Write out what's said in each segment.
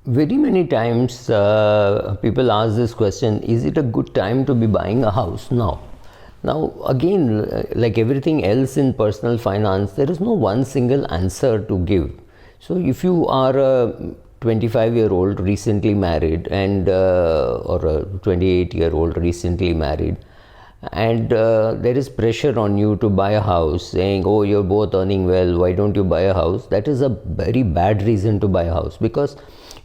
Very many times people ask this question, is it a good time to be buying a house now? Now again, like everything else in personal finance, there is no one single answer to give. So if you are a 25-year-old recently married and or a 28-year-old recently married, and there is pressure on you to buy a house, saying, oh, you're both earning well, why don't you buy a house? That is a very bad reason to buy a house, because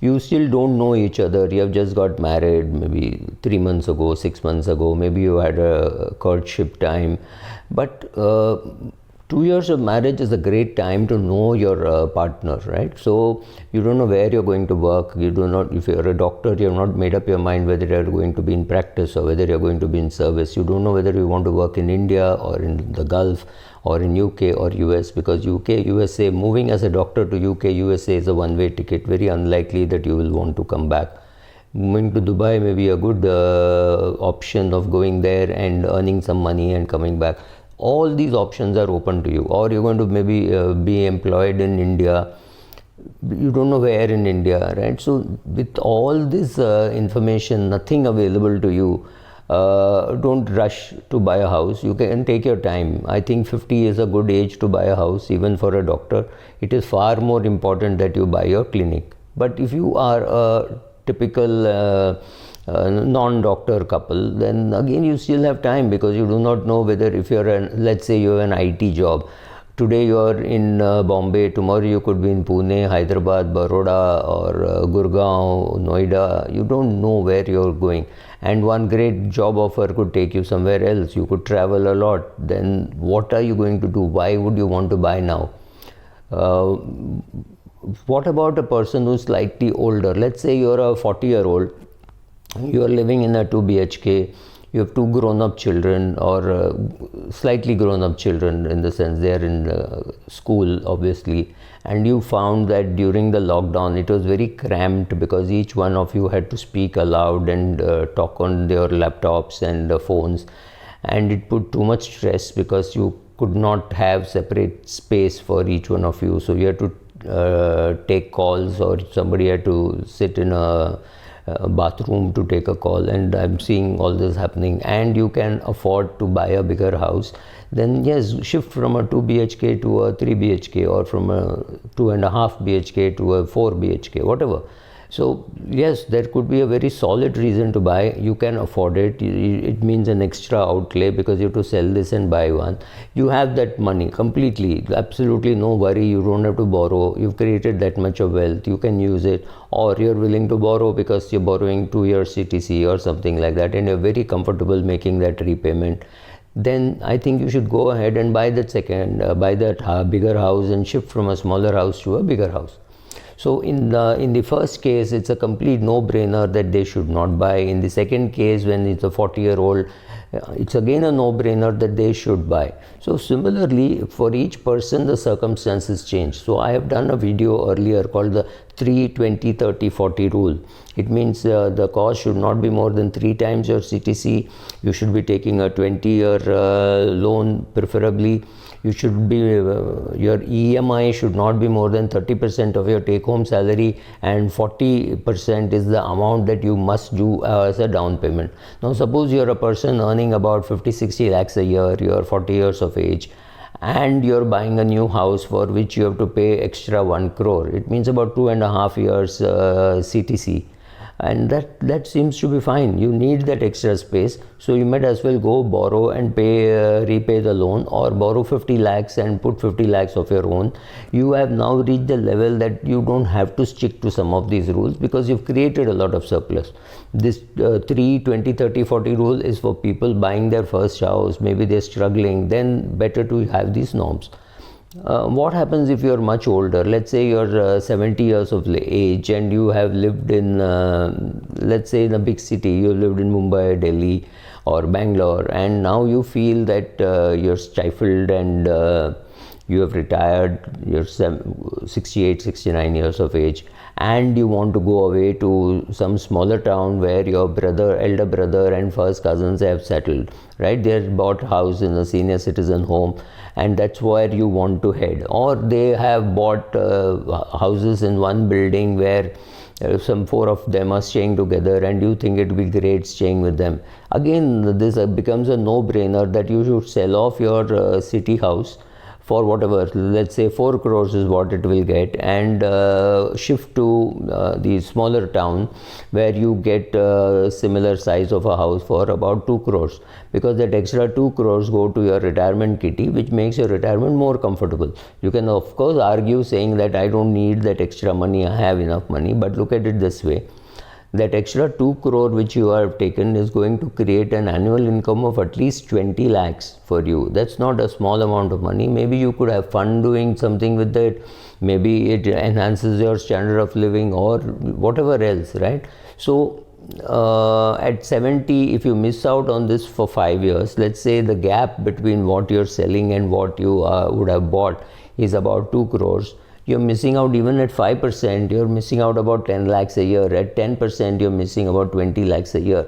you still don't know each other. You have just got married maybe 3 months ago, 6 months ago, maybe you had a courtship time, but 2 years of marriage is a great time to know your partner, right? So you don't know where you're going to work. You do not, if you're a doctor, you have not made up your mind whether you're going to be in practice or whether you're going to be in service. You don't know whether you want to work in India or in the Gulf or in UK or US, because UK, USA, moving as a doctor to UK, USA is a one-way ticket. Very unlikely that you will want to come back. Moving to Dubai may be a good option of going there and earning some money and coming back. All these options are open to you. Or you're going to maybe be employed in India. You don't know where in India, right? So with all this information, nothing available to you, don't rush to buy a house. You can take your time. I think 50 is a good age to buy a house, even for a doctor. It is far more important that you buy your clinic. But if you are a typical non-doctor couple, then again you still have time, because you do not know whether, if you're let's say you have an IT job, today you are in Bombay, tomorrow you could be in Pune, Hyderabad, Baroda, or Gurgaon, Noida. You don't know where you're going, and one great job offer could take you somewhere else. You could travel a lot. Then what are you going to do? Why would you want to buy now? What about a person who's slightly older? Let's say you're a 40-year-old, you are living in a 2 BHK, you have 2 grown-up children, or slightly grown-up children, in the sense they are in school obviously, and you found that during the lockdown it was very cramped, because each one of you had to speak aloud and talk on their laptops and phones, and it put too much stress, because you could not have separate space for each one of you. So you had to take calls, or somebody had to sit in a bathroom to take a call, and I'm seeing all this happening, and you can afford to buy a bigger house, then yes, shift from a 2 BHK to a 3 BHK, or from a 2.5 BHK to a 4 BHK, whatever. So yes, there could be a very solid reason to buy. You can afford it. It means an extra outlay, because you have to sell this and buy one. You have that money completely, absolutely no worry. You don't have to borrow. You've created that much of wealth. You can use it. Or you're willing to borrow because you're borrowing 2 years CTC or something like that, and you're very comfortable making that repayment. Then I think you should go ahead and buy that buy that bigger house, and shift from a smaller house to a bigger house. So in the first case, it's a complete no-brainer that they should not buy. In the second case, when it's a 40-year-old, it's again a no-brainer that they should buy. So similarly, for each person, the circumstances change. So I have done a video earlier called the 3, 20, 30, 40 rule. It means the cost should not be more than 3 times your CTC. You should be taking a 20-year loan, preferably. You should be, your EMI should not be more than 30% of your take-home salary, and 40% is the amount that you must do as a down payment. Now suppose you're a person earning about 50-60 lakhs a year, you're 40 years of age, and you're buying a new house for which you have to pay extra 1 crore. It means about 2.5 years CTC. And that seems to be fine. You need that extra space, so you might as well go borrow and repay the loan, or borrow 50 lakhs and put 50 lakhs of your own. You have now reached the level that you don't have to stick to some of these rules, because you've created a lot of surplus. This 3, 20, 30, 40 rule is for people buying their first house. Maybe they're struggling. Then better to have these norms. What happens if you're much older? Let's say you're 70 years of age, and you have lived in, let's say, in a big city. You lived in Mumbai, Delhi, or Bangalore, and now you feel that you're stifled, and you have retired. You're 68, 69 years of age, and you want to go away to some smaller town where your elder brother and first cousins have settled, right? They have bought house in a senior citizen home, and that's where you want to head. Or they have bought houses in one building where some 4 of them are staying together and you think it would be great staying with them. Again, this becomes a no-brainer that you should sell off your city house for whatever, let's say 4 crores is what it will get, and shift to the smaller town where you get similar size of a house for about 2 crores, because that extra 2 crores go to your retirement kitty, which makes your retirement more comfortable. You can of course argue saying that I don't need that extra money, I have enough money, but look at it this way. That extra 2 crore which you have taken is going to create an annual income of at least 20 lakhs for you. That's not a small amount of money. Maybe you could have fun doing something with it. Maybe it enhances your standard of living or whatever else, right? So at 70, if you miss out on this for 5 years, let's say the gap between what you're selling and what you would have bought is about 2 crores. You're missing out even at 5%, you're missing out about 10 lakhs a year. At 10%, you're missing about 20 lakhs a year.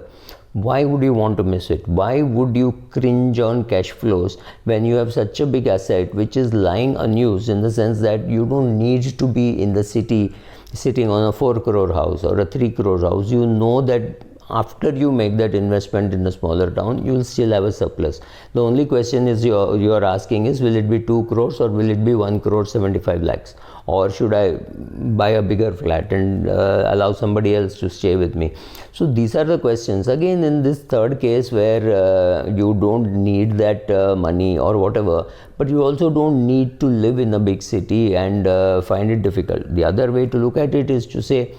Why would you want to miss it? Why would you cringe on cash flows when you have such a big asset which is lying unused, in the sense that you don't need to be in the city sitting on a 4 crore house or a 3 crore house? You know that after you make that investment in a smaller town, you will still have a surplus. The only question is you are asking is, will it be 2 crores or will it be 1 crore 75 lakhs? Or should I buy a bigger flat and allow somebody else to stay with me? So these are the questions. Again, in this third case where you don't need that money or whatever, but you also don't need to live in a big city and find it difficult. The other way to look at it is to say,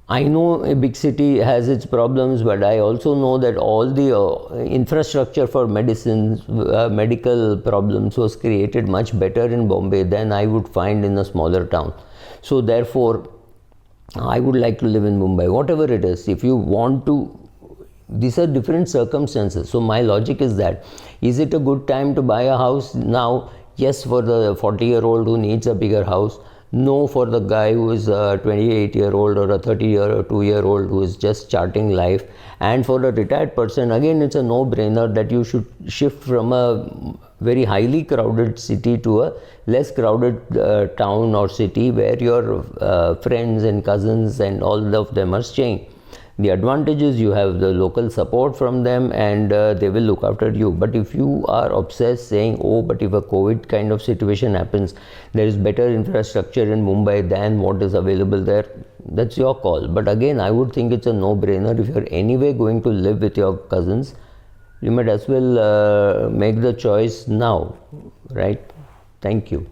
I know a big city has its problems, but I also know that all the infrastructure for medicines, medical problems was created much better in Bombay than I would find in a smaller town. So therefore, I would like to live in Mumbai, whatever it is. If you want to, these are different circumstances. So my logic is that, is it a good time to buy a house now? Yes, for the 40-year-old who needs a bigger house. No, for the guy who is a 28-year-old or a 32-year-old who is just starting life. And for a retired person, again, it's a no-brainer that you should shift from a very highly crowded city to a less crowded town or city where your friends and cousins and all of them are staying. The advantage is you have the local support from them and they will look after you. But if you are obsessed saying, oh, but if a COVID kind of situation happens, there is better infrastructure in Mumbai than what is available there, that's your call. But again, I would think it's a no-brainer. If you're anyway going to live with your cousins, you might as well make the choice now, right? Thank you.